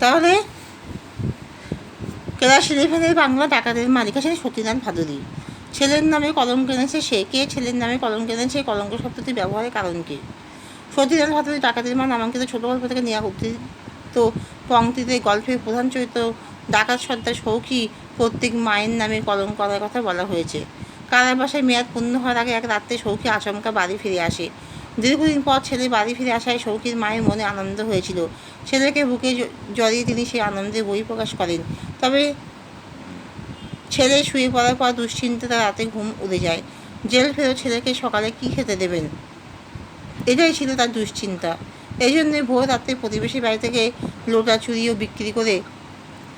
তাহলে ক্লাস 11 বাংলা ডাকাতের মালিক আছেন সতীনাথ ভাদুড়ী। ছেলের নামে কলঙ্ক এনেছে সে কে? ছেলের নামে কলঙ্ক এনেছে, কলঙ্ক শব্দটি ব্যবহারের কারণ কি? সতীনাথ ভাদুড়ী ডাকাতের মা নামাঙ্কিত ছোট গল্প থেকে নেওয়া উদ্ধৃত পংক্তিতে গল্পের প্রধান চরিত্র ডাকাত সর্দার সৌখী প্রত্যেক মায়ের নামে কলঙ্ক করার কথা বলা হয়েছে। কারাবাসের মেয়াদ পূর্ণ হওয়ার আগে এক রাত্রে সৌখী আচমকা বাড়ি ফিরে আসে। দীর্ঘদিন পর ছেলে বাড়ি ফিরে আসায় সৌখীর মায়ের মনে আনন্দ হয়েছিল। ছেলেকে বুকে জড়িয়ে তিনি সেই আনন্দে বহিঃপ্রকাশ করেন। তবে ছেলে শুয়ে পড়ার পর দুশ্চিন্তায় রাতে ঘুম উড়ে যায়। জেল ফেরত ছেলেকে সকালে কী খেতে দেবেন, এটাই ছিল তার দুশ্চিন্তা। এই জন্যে ভোর রাত্রে প্রতিবেশী বাড়ি থেকে লোটা চুরিও বিক্রি করে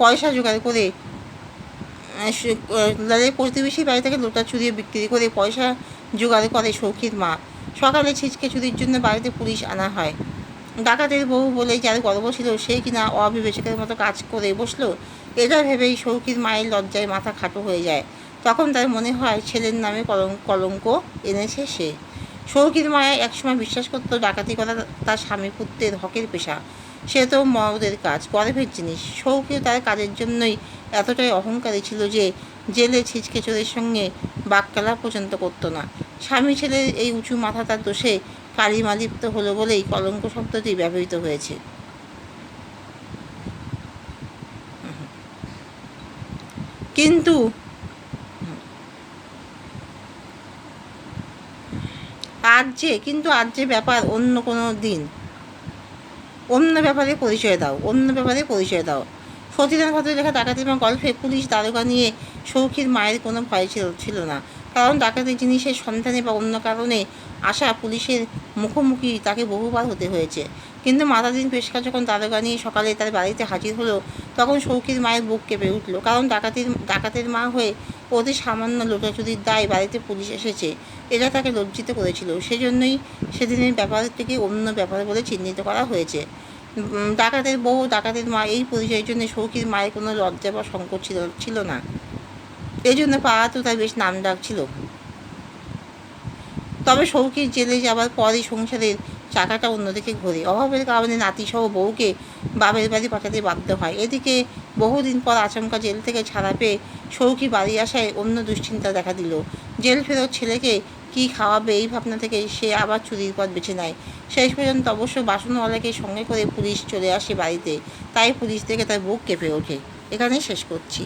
পয়সা জোগাড় করে প্রতিবেশী বাড়ি থেকে লোটা চুরিও বিক্রি করে পয়সা জোগাড় করে সৌখীর মা। সকালে ছিচকে চুরির জন্য বাড়িতে পুলিশ আনা হয়। ডাকাতের বউ বলে যার গর্ব ছিল সে কিনা অবিবেচকের মতো কাজ করে বসলো, এটা ভেবেই সৌখীর মায়ের লজ্জায় মাথা খাটো হয়ে যায়। তখন তার মনে হয় ছেলের নামে কলঙ্ক এনেছে সে। সৌখীর মায়া একসময় বিশ্বাস করতো ডাকাতি করা তার স্বামী পুত্রের হকের পেশা, সে তো মরদের কাজ, গর্বের জিনিস। সৌখীও তার কাজের জন্যই এতটাই অহংকারী ছিল যে জেলে ছিচকে চোরের সঙ্গে বাক্যালা পর্যন্ত করতো না। স্বামী ছেলের এই উঁচু মাথা তার দোষে কালিমালিপ্ত হলো বলেই কলঙ্ক শব্দটি ব্যবহৃত হয়েছে। কিন্তু আজ যে ব্যাপার অন্য কোনো দিন, অন্য ব্যাপারে পরিচয় দাও। সতীনাথ ভাদুড়ীর লেখা ডাকাতি এবং গল্পে পুলিশ দারোগা নিয়ে সৌখীর মায়ের কোনো ভয় ছিল না, কারণ ডাকাতি জিনিসের সন্ধানে বা অন্য কারণে আসা পুলিশের মুখোমুখি তাকে বহুবার হতে হয়েছে। কিন্তু মাতাদিন পেশকা যখন দারোগা নিয়ে সকালে তার বাড়িতে হাজির হলো, তখন সৌখীর মায়ের বুক কেঁপে উঠল, কারণ ডাকাতের মা হয়ে অতি সামান্য লোটাচুরির দায় বাড়িতে পুলিশ এসেছে, এটা তাকে লজ্জিত করেছিল। সেজন্যই সেদিনের ব্যাপারটিকে অন্য ব্যাপার বলে চিহ্নিত করা হয়েছে। ডাকাতের বউ, ডাকাতের মা, এই পরিচয়ের জন্য সৌখীর মায়ের কোনো লজ্জা বা সংকট ছিল না। এই জন্য পাড়াতেও তার বেশ নাম ডাক ছিল। তবে সৌখীর জেলে যাবার পরই সংসারের চাকাটা অন্যদিকে ঘোরে। অভাবের কারণে নাতিসহ বউকে বাপের বাড়ি পাঠাতে বাধ্য হয়। এদিকে বহুদিন পর আচমকা জেল থেকে ছাড়া পেয়ে সৌখী বাড়ি আসায় অন্য দুশ্চিন্তা দেখা দিল। জেল ফেরত ছেলেকে কী খাওয়াবে এই ভাবনা থেকে সে আবার চুরির পথ বেছে নেয়। শেষ পর্যন্ত অবশ্য বাসনওয়ালাকে সঙ্গে করে পুলিশ চলে আসে বাড়িতে, তাই পুলিশ দেখে তার বুক কেঁপে ওঠে। এখানেই শেষ করছি।